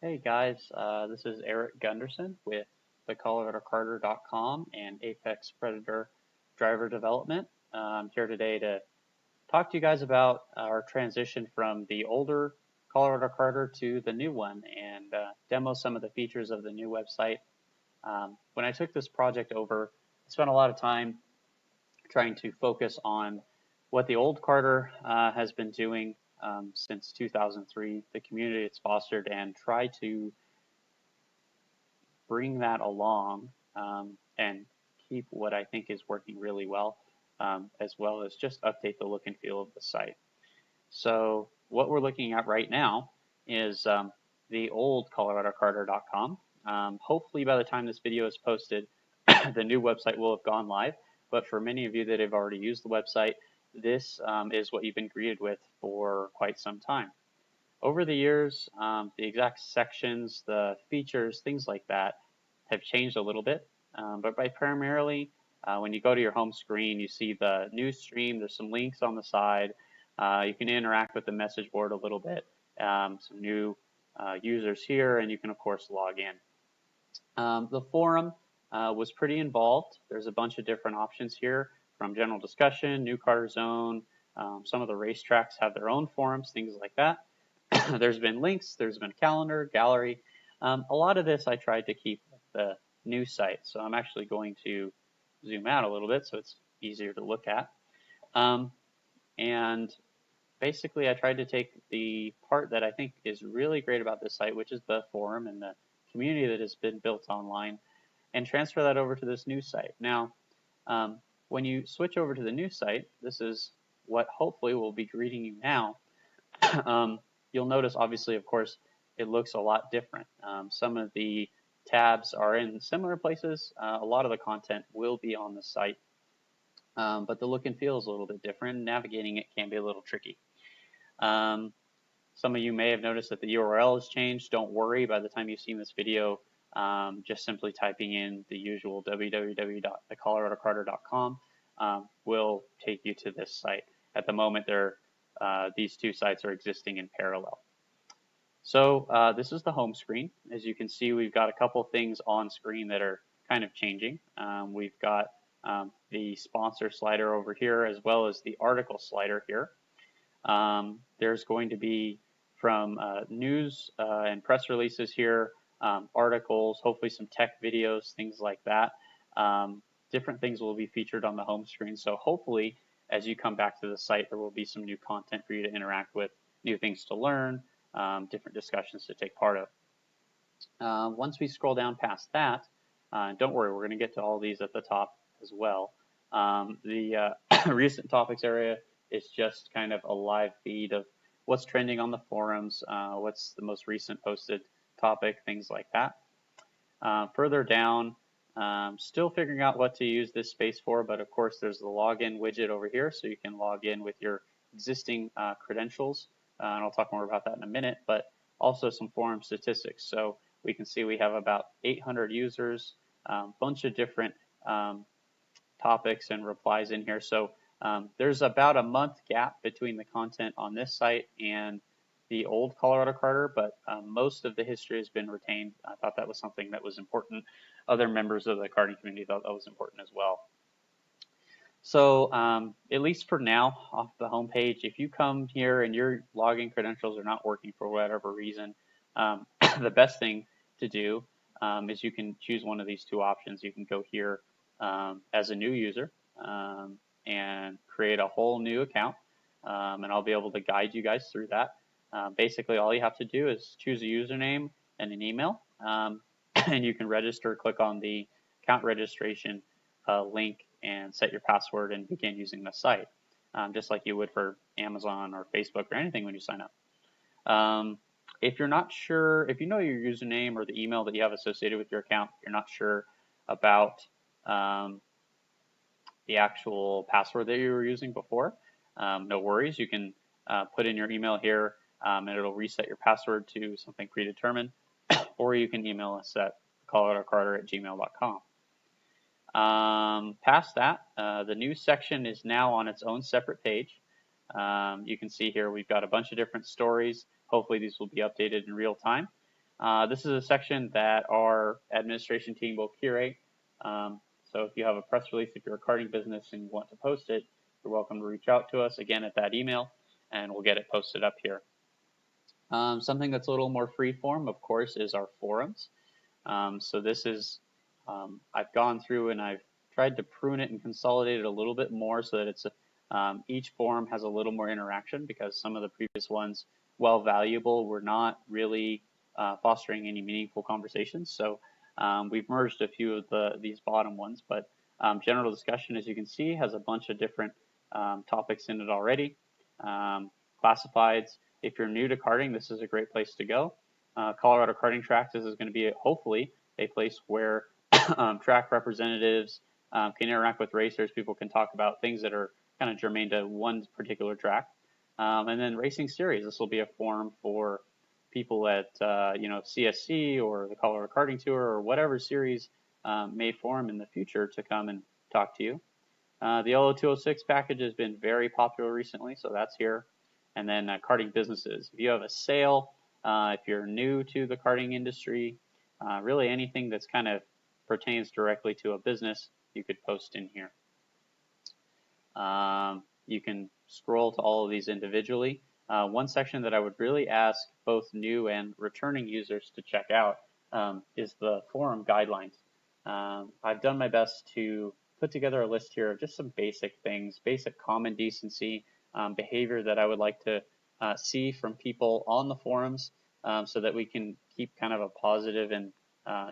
Hey guys, this is Eric Gunderson with the Karter.com and Apex Predator driver development. I'm here today to talk to you guys about our transition from the older Colorado Karter to the new one and demo some of the features of the new website. When I took this project over, I spent a lot of time trying to focus on what the old Karter has been doing since 2003, the community it's fostered, and try to bring that along and keep what I think is working really well as just update the look and feel of the site. So what we're looking at right now is the old Karter.com. Hopefully by the time this video is posted, the new website will have gone live. But for many of you that have already used the website, this is what you've been greeted with for quite some time. Over the years, the exact sections, the features, things like that have changed a little bit. But by primarily, when you go to your home screen, you see the news stream. There's some links on the side. You can interact with the message board a little bit. Some new users here, and you can, of course, log in. The forum was pretty involved. There's a bunch of different options here, from general discussion, new Karter zone. Some of the racetracks have their own forums, things like that. There's been links, there's been calendar, gallery. A lot of this I tried to keep with the new site, so I'm actually going to zoom out a little bit so it's easier to look at. And basically I tried to take the part that I think is really great about this site, which is the forum and the community that has been built online, and transfer that over to this new site. Now, when you switch over to the new site, this is what hopefully will be greeting you now. You'll notice, obviously, of course, it looks a lot different. Some of the tabs are in similar places. A lot of the content will be on the site, but the look and feel is a little bit different. Navigating it can be a little tricky. Some of you may have noticed that the URL has changed. Don't worry, by the time you've seen this video, just simply typing in the usual www.thecoloradokarter.com will take you to this site. At the moment, these two sites are existing in parallel. So this is the home screen. As you can see, we've got a couple things on screen that are kind of changing. We've got the sponsor slider over here, as well as the article slider here. There's going to be from news and press releases here, articles, hopefully some tech videos, things like that. Different things will be featured on the home screen. So hopefully, as you come back to the site, there will be some new content for you to interact with, new things to learn, different discussions to take part of. Once we scroll down past that, don't worry, we're going to get to all these at the top as well. The recent topics area is just kind of a live feed of what's trending on the forums, what's the most recent posted topic, things like that. Further down, still figuring out what to use this space for, but of course there's the login widget over here, so you can log in with your existing credentials, and I'll talk more about that in a minute, but also some forum statistics. So we can see we have about 800 users, bunch of different topics and replies in here. So there's about a month gap between the content on this site and the old Colorado Karter, but most of the history has been retained. I thought that was something that was important. Other members of the karting community thought that was important as well. So at least for now, off the home page, if you come here and your login credentials are not working for whatever reason, the best thing to do is you can choose one of these two options. You can go here as a new user and create a whole new account, and I'll be able to guide you guys through that. Basically, all you have to do is choose a username and an email, and you can register, click on the account registration link, and set your password and begin using the site, just like you would for Amazon or Facebook or anything when you sign up. If you're not sure, if you know your username or the email that you have associated with your account, you're not sure about the actual password that you were using before, no worries. You can put in your email here, and it'll reset your password to something predetermined, or you can email us at coloradokarter@gmail.com. Past that, the news section is now on its own separate page. You can see here we've got a bunch of different stories. Hopefully these will be updated in real time. This is a section that our administration team will curate. So if you have a press release, if you're a karting business and you want to post it, you're welcome to reach out to us again at that email, and we'll get it posted up here. Something that's a little more free form, of course, is our forums. So this is, I've gone through and I've tried to prune it and consolidate it a little bit more so that it's each forum has a little more interaction, because some of the previous ones, while valuable, were not really fostering any meaningful conversations. So we've merged a few of these bottom ones, but general discussion, as you can see, has a bunch of different topics in it already. Classifieds. If you're new to karting, this is a great place to go. Colorado Karting Tracks, this is going to be hopefully a place where track representatives can interact with racers. People can talk about things that are kind of germane to one particular track. And then Racing Series, this will be a forum for people at CSC or the Colorado Karting Tour or whatever series may form in the future to come and talk to you. The LO206 package has been very popular recently, so that's here. And then karting businesses. If you have a sale, if you're new to the karting industry, really anything that's kind of pertains directly to a business, you could post in here. You can scroll to all of these individually. One section that I would really ask both new and returning users to check out is the forum guidelines. I've done my best to put together a list here of just some basic things, basic common decency, behavior that I would like to see from people on the forums, so that we can keep kind of a positive and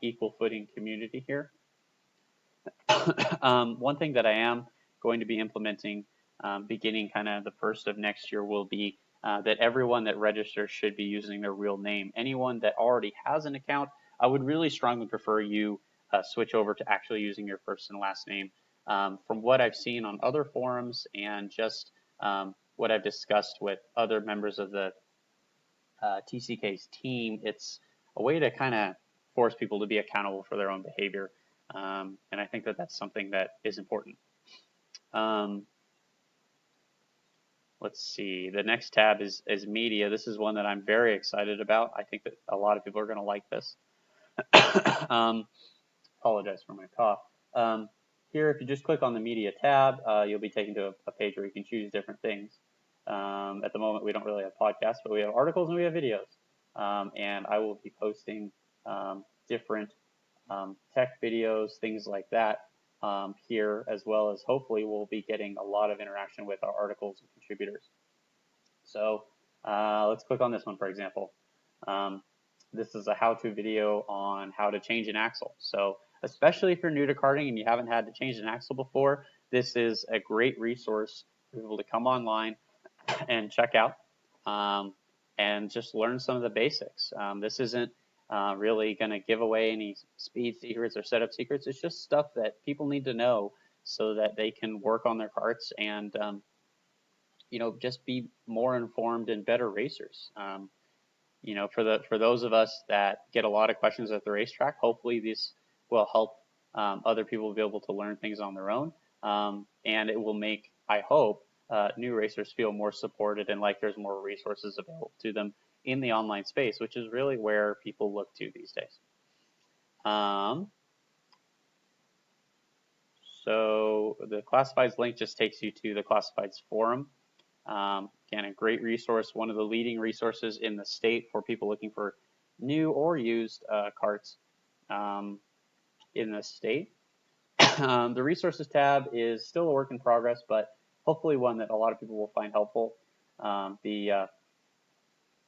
equal footing community here. One thing that I am going to be implementing beginning kind of the first of next year will be that everyone that registers should be using their real name. Anyone that already has an account, I would really strongly prefer you switch over to actually using your first and last name. From what I've seen on other forums and just what I've discussed with other members of the TCK's team, it's a way to kind of force people to be accountable for their own behavior. And I think that that's something that is important. Let's see, the next tab is media. This is one that I'm very excited about. I think that a lot of people are going to like this. Apologize for my cough. Here, if you just click on the media tab, you'll be taken to a page where you can choose different things. At the moment, we don't really have podcasts, but we have articles and we have videos. And I will be posting different tech videos, things like that here, as well as hopefully we'll be getting a lot of interaction with our articles and contributors. So let's click on this one, for example. This is a how-to video on how to change an axle. So especially if you're new to karting and you haven't had to change an axle before, this is a great resource for people to come online and check out and just learn some of the basics. This isn't really going to give away any speed secrets or setup secrets. It's just stuff that people need to know so that they can work on their karts and just be more informed and better racers. For those of us that get a lot of questions at the racetrack, hopefully this will help other people be able to learn things on their own, and it will make, I hope, new racers feel more supported and like there's more resources available to them in the online space, which is really where people look to these days. So the classifieds link just takes you to the classifieds forum. Again, a great resource, one of the leading resources in the state for people looking for new or used karts in the state. The resources tab is still a work in progress, but hopefully one that a lot of people will find helpful. The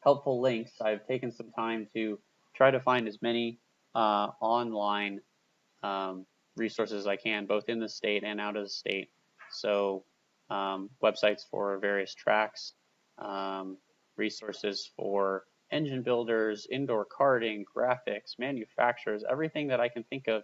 helpful links, I've taken some time to try to find as many online resources as I can, both in the state and out of the state. So websites for various tracks, resources for engine builders, indoor karting, graphics, manufacturers, everything that I can think of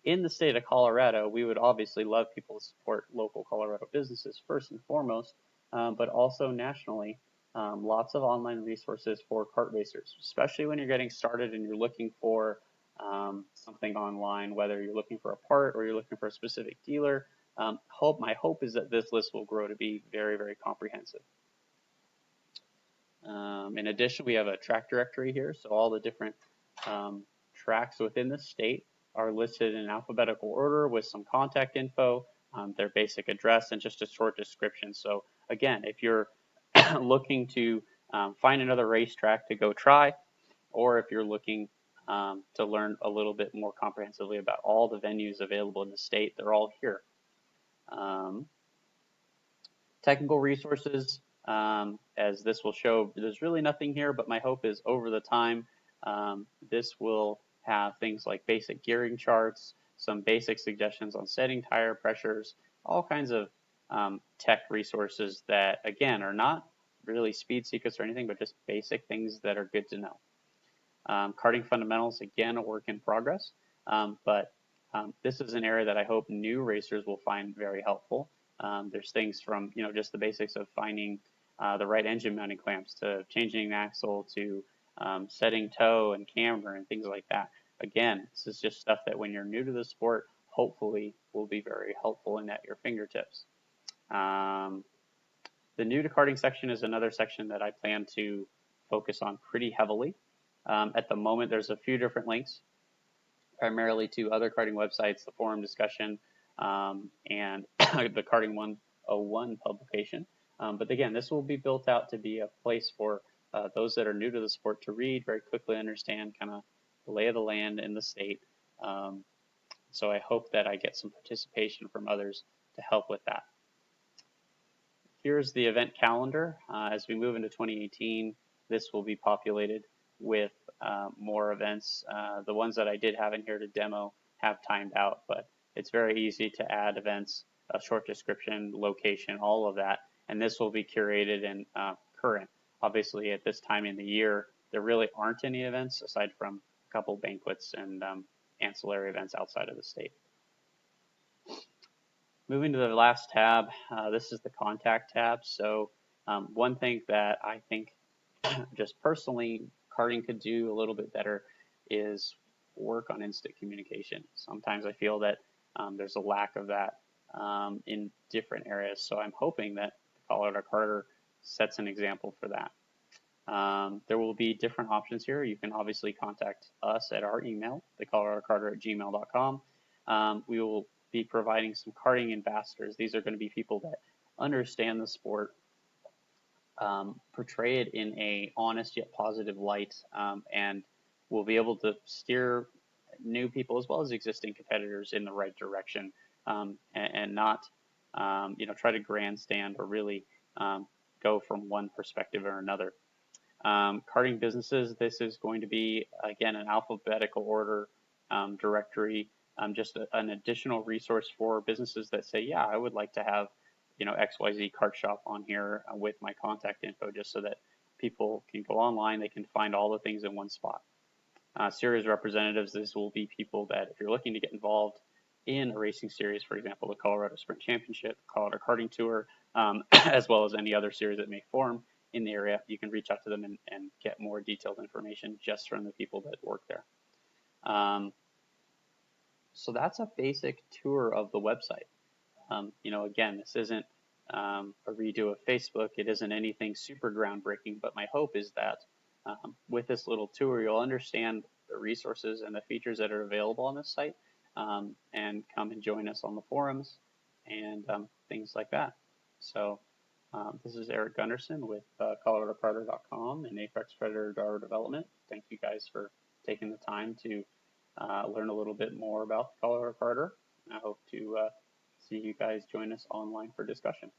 in the state of Colorado. We would obviously love people to support local Colorado businesses first and foremost, but also nationally. Lots of online resources for kart racers, especially when you're getting started and you're looking for something online, whether you're looking for a part or you're looking for a specific dealer. My hope is that this list will grow to be very, very comprehensive. In addition, we have a track directory here, so all the different tracks within the state are listed in alphabetical order with some contact info, their basic address, and just a short description. So again, if you're looking to find another racetrack to go try, or if you're looking to learn a little bit more comprehensively about all the venues available in the state, they're all here. Technical resources, as this will show, there's really nothing here, but my hope is over the time, this will have things like basic gearing charts, some basic suggestions on setting tire pressures, all kinds of tech resources that, again, are not really speed secrets or anything, but just basic things that are good to know. Karting fundamentals, again, a work in progress, but this is an area that I hope new racers will find very helpful. There's things from, just the basics of finding the right engine mounting clamps to changing an axle to setting toe and camber and things like that. Again, this is just stuff that when you're new to the sport, hopefully will be very helpful and at your fingertips. The new to karting section is another section that I plan to focus on pretty heavily. At the moment, there's a few different links, primarily to other karting websites, the forum discussion, and the Karting 101 publication. But again, this will be built out to be a place for those that are new to the sport to read, very quickly understand kind of the lay of the land in the state. So I hope that I get some participation from others to help with that. Here's the event calendar. As we move into 2018, this will be populated with more events. The ones that I did have in here to demo have timed out, but it's very easy to add events, a short description, location, all of that, and this will be curated and current. Obviously, at this time in the year, there really aren't any events aside from a couple banquets and ancillary events outside of the state. Moving to the last tab, this is the contact tab. So one thing that I think just personally karting could do a little bit better is work on instant communication. Sometimes I feel that there's a lack of that in different areas. So I'm hoping that Colorado Karter sets an example for that. There will be different options here. You can obviously contact us at our email, thecoloradokarter@gmail.com. We will be providing some karting ambassadors. These are going to be people that understand the sport, portray it in a honest yet positive light, and will be able to steer new people as well as existing competitors in the right direction, and not try to grandstand or really go from one perspective or another. Karting businesses, this is going to be, again, an alphabetical order directory, just an additional resource for businesses that say, yeah, I would like to have XYZ kart shop on here with my contact info, just so that people can go online, they can find all the things in one spot. Series representatives, this will be people that if you're looking to get involved in a racing series, for example, the Colorado Sprint Championship, Colorado Karting Tour, as well as any other series that may form in the area, you can reach out to them and get more detailed information just from the people that work there. So that's a basic tour of the website. Again, this isn't a redo of Facebook. It isn't anything super groundbreaking, but my hope is that with this little tour, you'll understand the resources and the features that are available on this site, and come and join us on the forums and things like that. So this is Eric Gunderson with Karter.com and Apex Predator Driver Development. Thank you guys for taking the time to learn a little bit more about Colorado Karter. I hope to see you guys join us online for discussion.